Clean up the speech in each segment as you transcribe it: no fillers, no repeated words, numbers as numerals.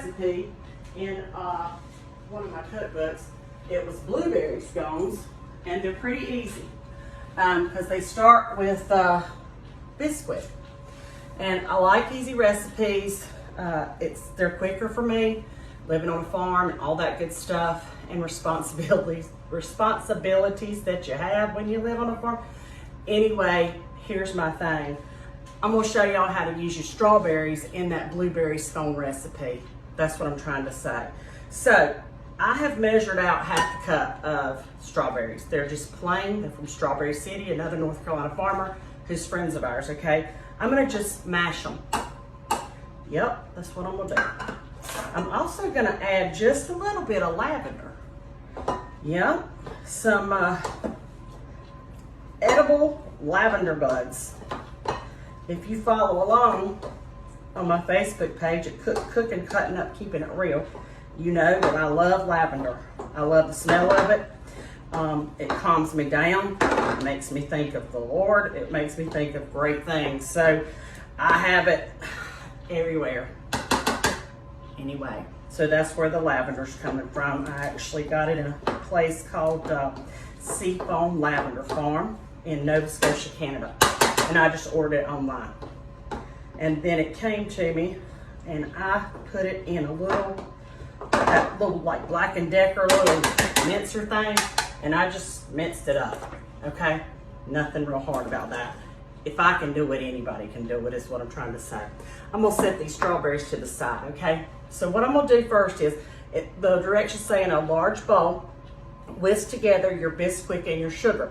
recipe in one of my cookbooks. It was blueberry scones, and they're pretty easy because they start with Bisquick. And I like easy recipes. They're quicker for me, living on a farm and all that good stuff, and responsibilities that you have when you live on a farm. Anyway, here's my thing. I'm gonna show y'all how to use your strawberries in that blueberry scone recipe. That's what I'm trying to say. So, I have measured out half the cup of strawberries. They're just plain, they're from Strawberry City, another North Carolina farmer who's friends of ours, okay? I'm gonna just mash them. Yep, that's what I'm gonna do. I'm also gonna add just a little bit of lavender. Yep, some edible lavender buds. If you follow along on my Facebook page at Cooking, Cutting Up, Keeping It Real, you know that I love lavender. I love the smell of it. It calms me down. It makes me think of the Lord. It makes me think of great things. So I have it everywhere. Anyway, so that's where the lavender's coming from. I actually got it in a place called Seafoam Lavender Farm in Nova Scotia, Canada. And I just ordered it online. And then it came to me, and I put it in a little, that little like Black & Decker little mincer thing, and I just minced it up, okay? Nothing real hard about that. If I can do it, anybody can do it, is what I'm trying to say. I'm gonna set these strawberries to the side, okay? So what I'm gonna do first is, the directions say in a large bowl, whisk together your Bisquick and your sugar.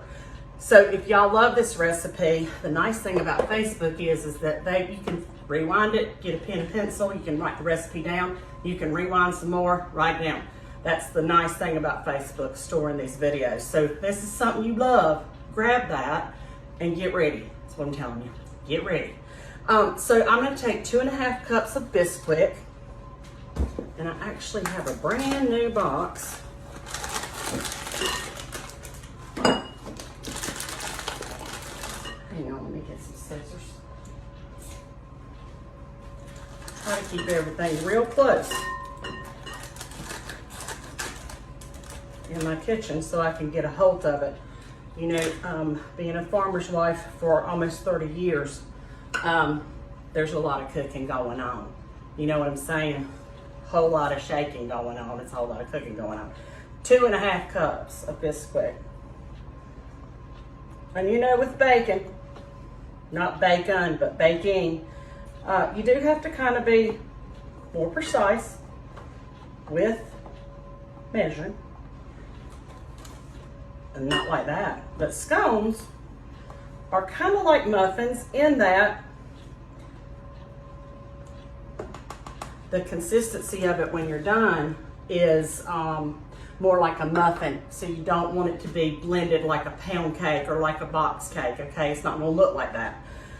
So if y'all love this recipe, the nice thing about Facebook is that you can rewind it, get a pen and pencil, you can write the recipe down, you can rewind some more, write down. That's the nice thing about Facebook, storing these videos. So if this is something you love, grab that and get ready. That's what I'm telling you, get ready. So I'm gonna take 2.5 cups of Bisquick, and I actually have a brand new box. Hang on, let me get some scissors. Try to keep everything real close in my kitchen so I can get a hold of it. You know, being a farmer's wife for almost 30 years, there's a lot of cooking going on. You know what I'm saying? Whole lot of shaking going on. It's a whole lot of cooking going on. 2.5 cups of Bisquick. And you know, with bacon, not bacon, but baking, you do have to kind of be more precise with measuring. And not like that. But scones are kind of like muffins in that the consistency of it when you're done is more like a muffin. So you don't want it to be blended like a pound cake or like a box cake, okay? It's not gonna look like that.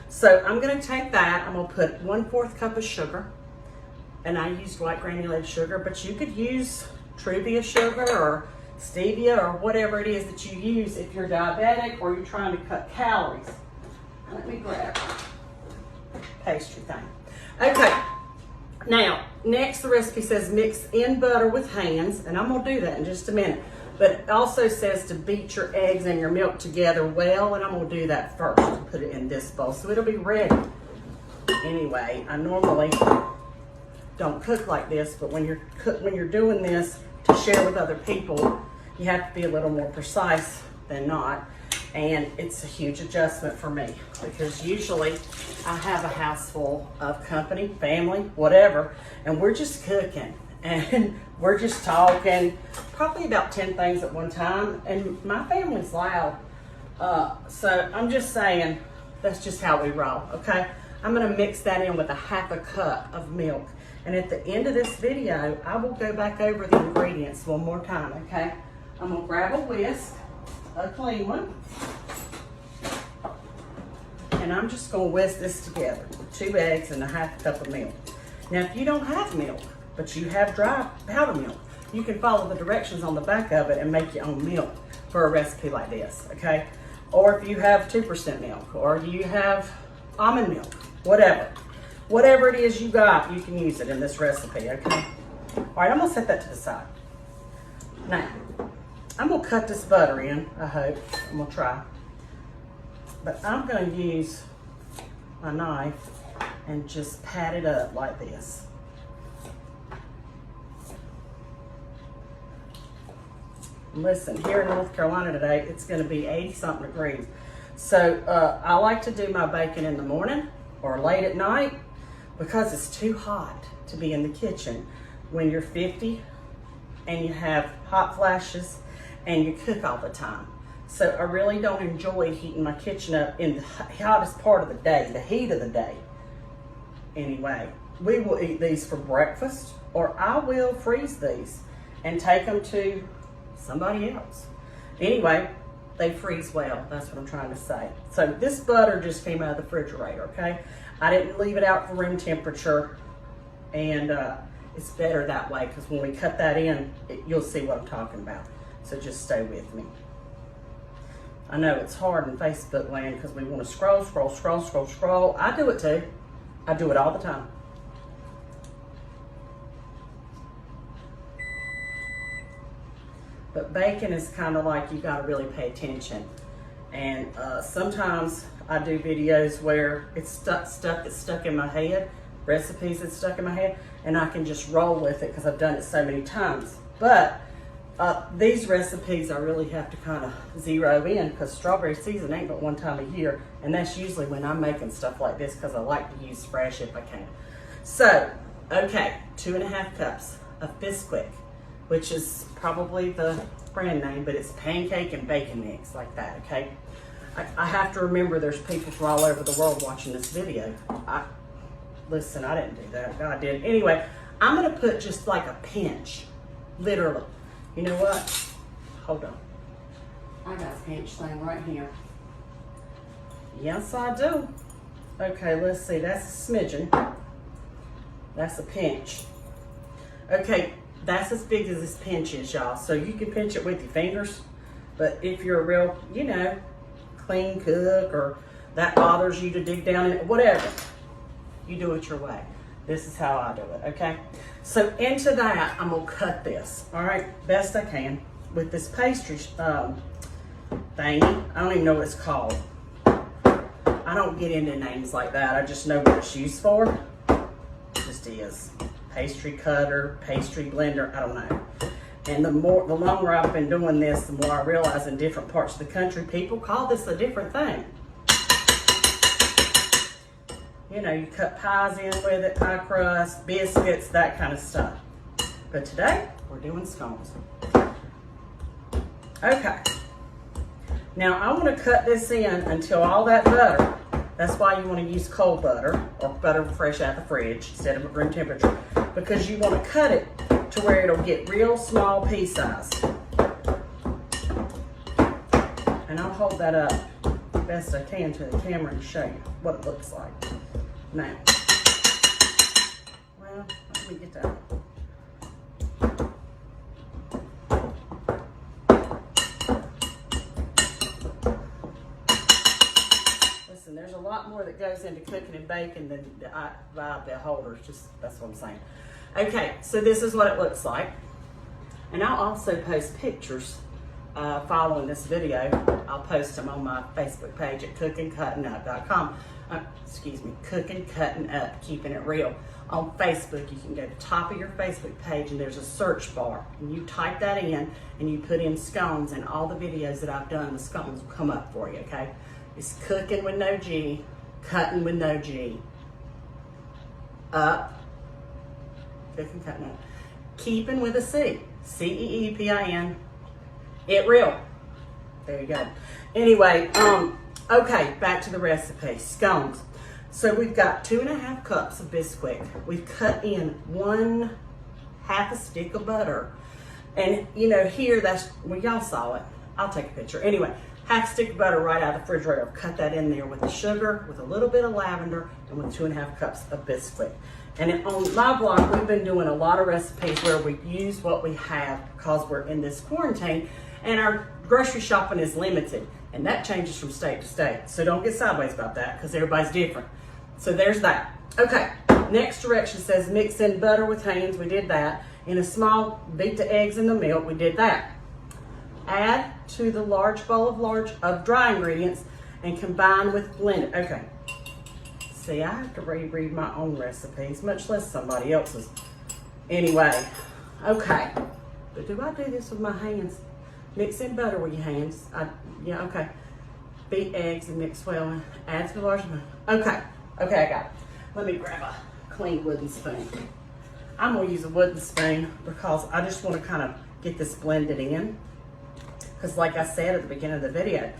So I'm gonna take that, I'm gonna put 1/4 cup of sugar, and I used white granulated sugar, but you could use Truvia sugar or stevia or whatever it is that you use if you're diabetic or you're trying to cut calories. Let me grab a pastry thing. Okay, now, next the recipe says mix in butter with hands, and I'm gonna do that in just a minute. But it also says to beat your eggs and your milk together well, and I'm gonna do that first and put it in this bowl so it'll be ready. Anyway, I normally don't cook like this, but when you're doing this to share with other people, you have to be a little more precise than not. And it's a huge adjustment for me because usually I have a house full of company, family, whatever, and we're just cooking and we're just talking, probably about 10 things at one time, and my family's loud. So I'm just saying, that's just how we roll, okay? I'm gonna mix that in with 1/2 cup of milk. And at the end of this video, I will go back over the ingredients one more time, okay? I'm gonna grab a whisk, a clean one, and I'm just gonna whisk this together. 2 eggs and 1/2 cup of milk. Now, if you don't have milk, but you have dry powder milk, you can follow the directions on the back of it and make your own milk for a recipe like this, okay? Or if you have 2% milk, or you have almond milk, whatever. Whatever it is you got, you can use it in this recipe, okay? All right, I'm gonna set that to the side. Now, I'm gonna cut this butter in, I hope. I'm gonna try. But I'm gonna use my knife and just pat it up like this. Listen, here in North Carolina today, it's gonna be 80-something degrees. So I like to do my bacon in the morning or late at night because it's too hot to be in the kitchen when you're 50 and you have hot flashes and you cook all the time. So I really don't enjoy heating my kitchen up in the hottest part of the day, the heat of the day. Anyway, we will eat these for breakfast, or I will freeze these and take them to somebody else. Anyway, they freeze well, that's what I'm trying to say. So this butter just came out of the refrigerator, okay? I didn't leave it out for room temperature, and it's better that way because when we cut that in, you'll see what I'm talking about. So just stay with me. I know it's hard in Facebook land because we want to scroll, scroll, scroll, scroll, scroll. I do it too. I do it all the time. But bacon is kind of like you got to really pay attention. And sometimes I do videos where it's stuff that's stuck in my head, recipes that's stuck in my head, and I can just roll with it because I've done it so many times. But these recipes I really have to kind of zero in because strawberry season ain't but one time a year, and that's usually when I'm making stuff like this because I like to use fresh if I can. So, okay, 2.5 cups of Bisquick, which is probably the brand name, but it's pancake and bacon mix like that, okay? I have to remember there's people from all over the world watching this video. Listen, I didn't do that, God did. Anyway, I'm gonna put just like a pinch, literally. You know what? Hold on. I got a pinch thing right here. Yes, I do. Okay, let's see, that's a smidgen. That's a pinch. Okay, that's as big as this pinch is, y'all. So you can pinch it with your fingers, but if you're a real, you know, clean cook or that bothers you to dig down in it, whatever, you do it your way. This is how I do it, okay? So into that, I'm gonna cut this, all right, best I can with this pastry thingy. I don't even know what it's called. I don't get into names like that. I just know what it's used for. It just is. Pastry cutter, pastry blender, I don't know. And the longer I've been doing this, the more I realize in different parts of the country, people call this a different thing. You know, you cut pies in with it, pie crust, biscuits, that kind of stuff. But today, we're doing scones. Okay. Now, I want to cut this in until all that butter, that's why you want to use cold butter or butter fresh out of the fridge instead of room temperature, because you want to cut it to where it'll get real small pea size. And I'll hold that up best I can to the camera and show you what it looks like. Now, well, let me get that. Listen, there's a lot more that goes into cooking and baking than I buy the holders, just that's what I'm saying. Okay, so this is what it looks like. And I'll also post pictures following this video. I'll post them on my Facebook page at cookandcuttingup.com. Excuse me, Cooking Cutting Up, Keeping It Real. On Facebook, you can go to the top of your Facebook page and there's a search bar. And you type that in and you put in scones, and all the videos that I've done, the scones will come up for you, okay? It's cooking with no G, cutting with no G. Up, cooking, cutting up. Keeping with a C, C-E-E-P-I-N. It real. There you go. Anyway, okay, back to the recipe, scones. So we've got 2.5 cups of Bisquick. We've cut in 1/2 a stick of butter. And you know, here that's, well, y'all saw it. I'll take a picture. Anyway, 1/2 stick of butter right out of the refrigerator. Cut that in there with the sugar, with a little bit of lavender, and with 2.5 cups of Bisquick. And on my blog, we've been doing a lot of recipes where we use what we have because we're in this quarantine and our grocery shopping is limited, and that changes from state to state. So don't get sideways about that because everybody's different. So there's that. Okay, Next direction says mix in butter with hands. We did that. In a small, beat the eggs in the milk. We did that. Add to the large bowl of dry ingredients and combine with blended. Okay. See, I have to reread my own recipes, much less somebody else's. Anyway, okay. But do I do this with my hands? Mix in butter with your hands. Yeah, okay. Beat eggs and mix well. Add to the large amount. Okay, I got it. Let me grab a clean wooden spoon. I'm gonna use a wooden spoon because I just wanna kind of get this blended in. Because like I said at the beginning of the video,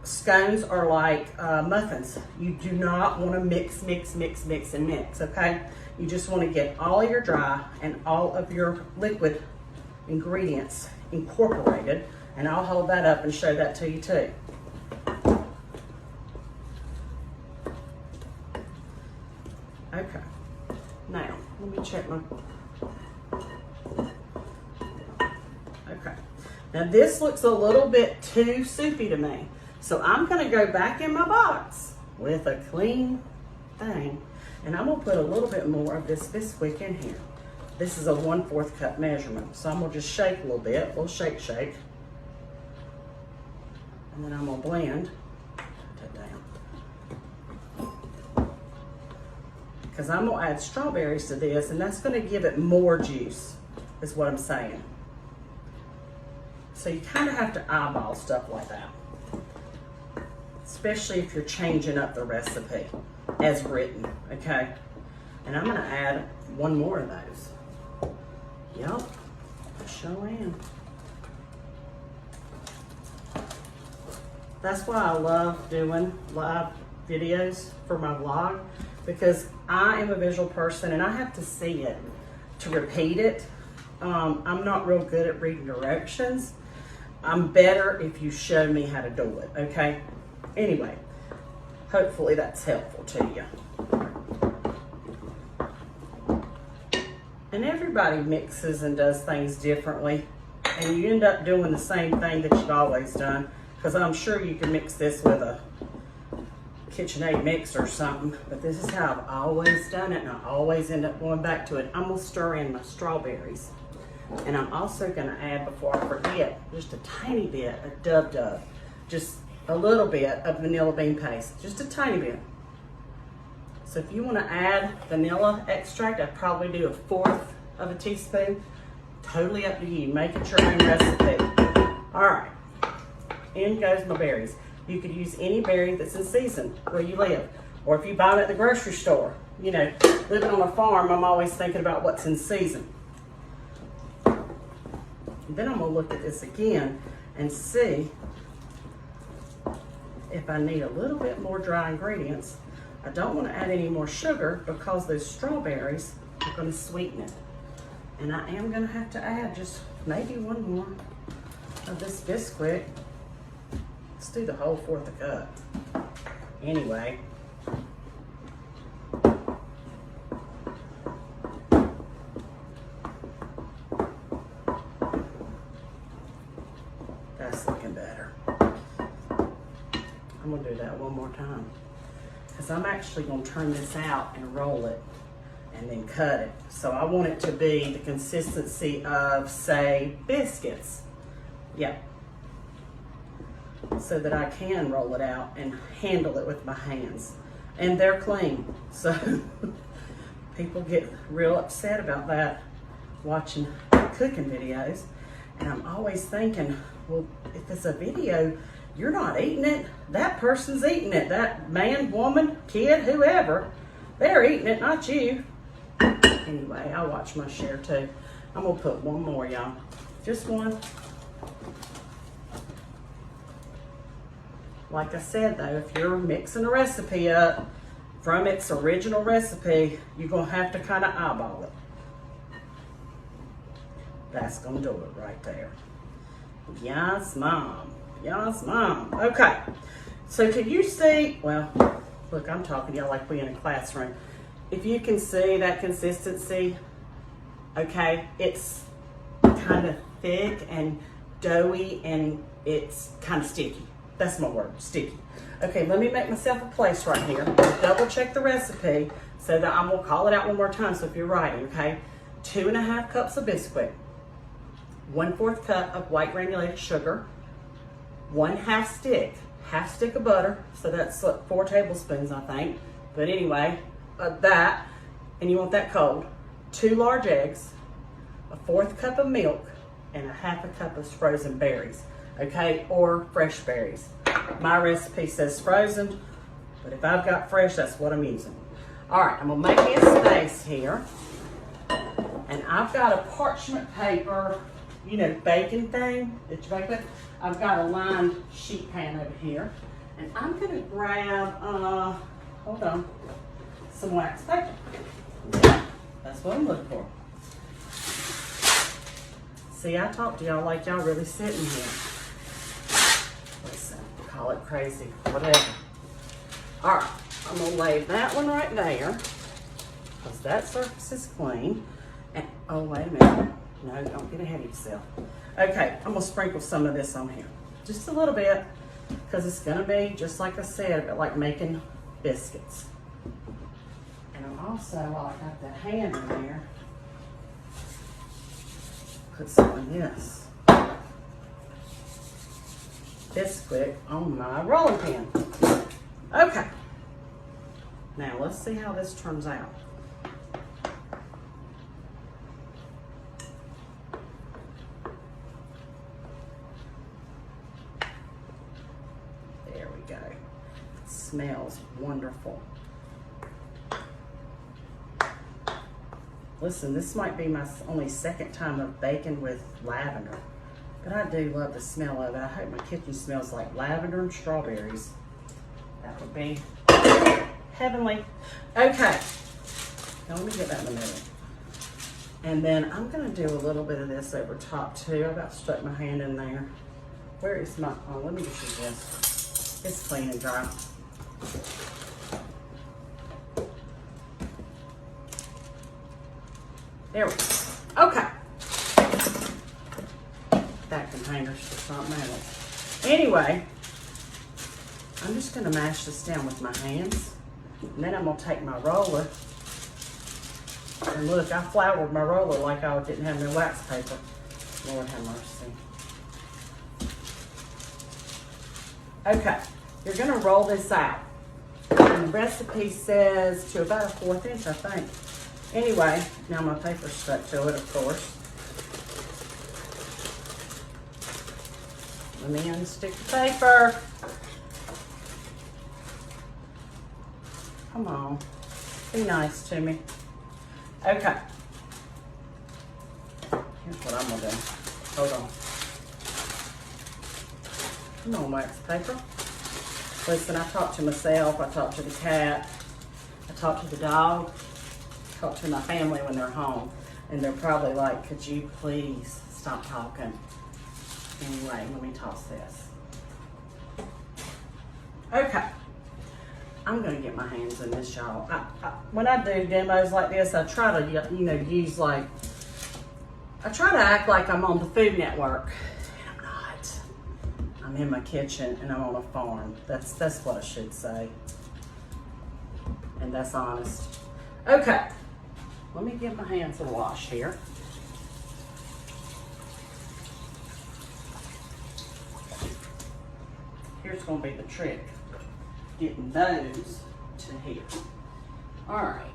scones are like muffins. You do not wanna mix, okay? You just wanna get all of your dry and all of your liquid ingredients incorporated, and I'll hold that up and show that to you too. Okay, now let me check my, okay. Now this looks a little bit too soupy to me, so I'm gonna go back in my box with a clean thing, and I'm gonna put a little bit more of this Bisquick in here. This is a 1/4 cup measurement, so I'm gonna just shake a little bit, a little shake. And then I'm gonna blend that down. Because I'm gonna add strawberries to this, and that's gonna give it more juice, is what I'm saying. So you kind of have to eyeball stuff like that, especially if you're changing up the recipe as written, okay? And I'm gonna add one more of those. Yep, I sure am. That's why I love doing live videos for my vlog, because I am a visual person and I have to see it to repeat it. I'm not real good at reading directions. I'm better if you show me how to do it, okay? Anyway, hopefully that's helpful to you. And everybody mixes and does things differently, and you end up doing the same thing that you've always done, because I'm sure you can mix this with a KitchenAid mixer or something, but this is how I've always done it, and I always end up going back to it. I'm gonna stir in my strawberries, and I'm also gonna add, before I forget, just a tiny bit of dub, just a little bit of vanilla bean paste, just a tiny bit. So if you want to add vanilla extract, I'd probably do 1/4 of a teaspoon. Totally up to you. Make it your own recipe. All right. In goes my berries. You could use any berry that's in season where you live. Or if you buy them at the grocery store. You know, living on a farm, I'm always thinking about what's in season. And then I'm going to look at this again and see if I need a little bit more dry ingredients. I don't want to add any more sugar because those strawberries are going to sweeten it. And I am going to have to add just maybe one more of this Bisquick. Let's do the whole 1/4 cup. Anyway. That's looking better. I'm going to do that one more time, because I'm actually going to turn this out and roll it and then cut it. So I want it to be the consistency of, say, biscuits. Yeah. So that I can roll it out and handle it with my hands. And they're clean. So people get real upset about that watching cooking videos. And I'm always thinking, well, if it's a video, you're not eating it, that person's eating it. That man, woman, kid, whoever, they're eating it, not you. Anyway, I'll watch my share too. I'm gonna put one more, y'all. Just one. Like I said though, if you're mixing a recipe up from its original recipe, you're gonna have to kind of eyeball it. That's gonna do it right there. Yes, Mom. Yes, Mom. Okay. So can you see, well, look, I'm talking to y'all like we're in a classroom. If you can see that consistency, okay, it's kind of thick and doughy and it's kind of sticky. That's my word, sticky. Okay, let me make myself a place right here. Double check the recipe So that I'm gonna call it out one more time, so if you're writing, okay? 2½ cups of Bisquick, 1/4 cup of white granulated sugar, 1/2 stick of butter, so that's 4 tablespoons, I think. But anyway, that, and you want that cold. 2 large eggs, 1/4 cup of milk, and 1/2 cup of frozen berries, okay, or fresh berries. My recipe says frozen, but if I've got fresh, that's what I'm using. All right, I'm gonna make me a space here, and I've got a parchment paper, you know, baking thing that you bake with. I've got a lined sheet pan over here, and I'm gonna grab, hold on, some wax paper. Yeah, that's what I'm looking for. See, I talk to y'all like y'all really sitting here. Listen, call it crazy, whatever. All right, I'm gonna lay that one right there, because that surface is clean. And, oh, wait a minute. No, don't get ahead of yourself. Okay, I'm gonna sprinkle some of this on here. Just a little bit, because it's gonna be, just like I said, like making biscuits. And I'm also, while I got the hand in there, put some of this Bisquick on my rolling pin. Okay. Now let's see how this turns out. There we go. It smells wonderful. Listen, this might be my only second time of baking with lavender, but I do love the smell of it. I hope my kitchen smells like lavender and strawberries. That would be heavenly. Okay, now let me get that in the middle. And then I'm gonna do a little bit of this over top too. I about stuck my hand in there. Where is my, oh, let me just use this. It's clean and dry. There we go. Okay. That container's just not metal. Anyway, I'm just gonna mash this down with my hands. And then I'm gonna take my roller. And look, I floured my roller like I didn't have no wax paper. Lord have mercy. Okay, you're gonna roll this out. And the recipe says to about 1/4 inch, I think. Anyway, now my paper's stuck to it, of course. Let me unstick the paper. Come on, be nice to me. Okay. Here's what I'm gonna do. Hold on. Come on, wax paper. Listen, I talked to myself, I talked to the cat, I talked to the dog, I talked to my family when they're home, and they're probably like, could you please stop talking? Anyway, let me toss this. Okay. I'm gonna get my hands in this, y'all. When I do demos like this, I try to, you know, use like, I try to act like I'm on the Food Network. And I'm not. I'm in my kitchen and I'm on a farm. That's what I should say. And that's honest. Okay, let me get my hands a wash here. Here's gonna be the trick. Getting those to here. All right,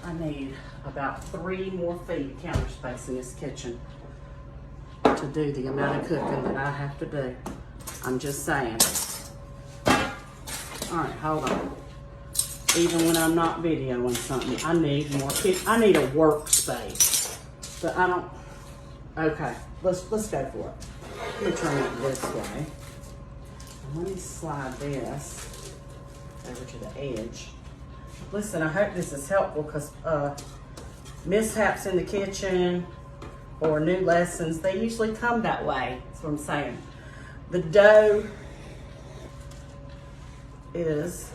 I need about 3 more feet of counter space in this kitchen to do the amount of cooking that I have to do. I'm just saying. All right, hold on. Even when I'm not videoing something, I need more. I need a workspace, but I don't. Okay, let's go for it. Let me turn it this way. And let me slide this over to the edge. Listen, I hope this is helpful because mishaps in the kitchen or new lessons, they usually come that way. That's what I'm saying. The dough is,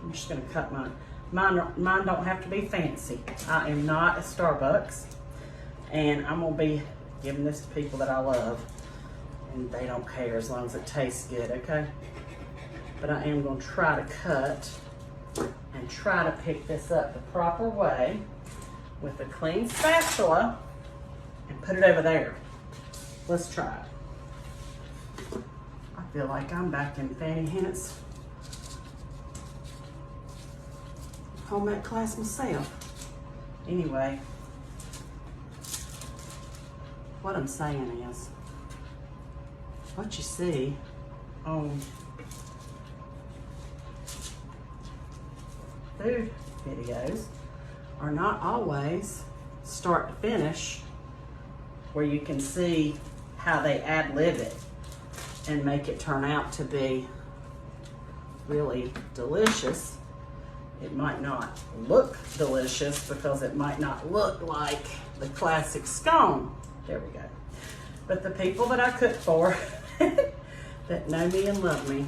I'm just gonna cut mine don't have to be fancy. I am not at Starbucks, and I'm gonna be giving this to people that I love, and they don't care as long as it tastes good, okay? But I am gonna try to cut and try to pick this up the proper way with a clean spatula and put it over there. Let's try it. I feel like I'm back in Fanny Hennett's home ec class myself. Anyway, what I'm saying is, what you see on food videos are not always start to finish, where you can see how they ad-lib it and make it turn out to be really delicious. It might not look delicious because it might not look like the classic scone. There we go. But the people that I cook for that know me and love me,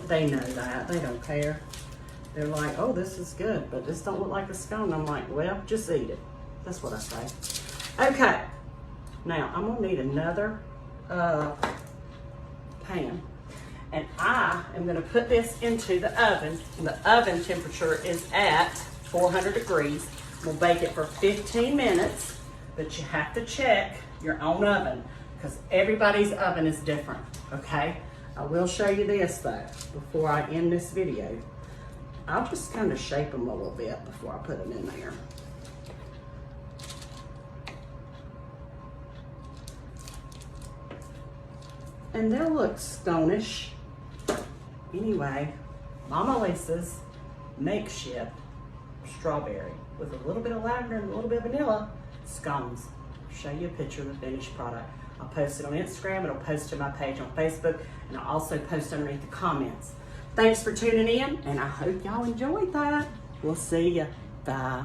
they know that. They don't care. They're like, oh, this is good, but this don't look like a scone. I'm like, well, just eat it. That's what I say. Okay. Now, I'm gonna need another pan. And I am gonna put this into the oven. The oven temperature is at 400 degrees. We'll bake it for 15 minutes, but you have to check your own oven because everybody's oven is different, okay? I will show you this though, before I end this video. I'll just kind of shape them a little bit before I put them in there. And they'll look scone-ish. Anyway, Mama Lisa's makeshift strawberry with a little bit of lavender and a little bit of vanilla scones. I'll show you a picture of the finished product. I'll post it on Instagram, and I'll post it to my page on Facebook, and I'll also post underneath the comments. Thanks for tuning in, and I hope y'all enjoyed that. We'll see ya. Bye.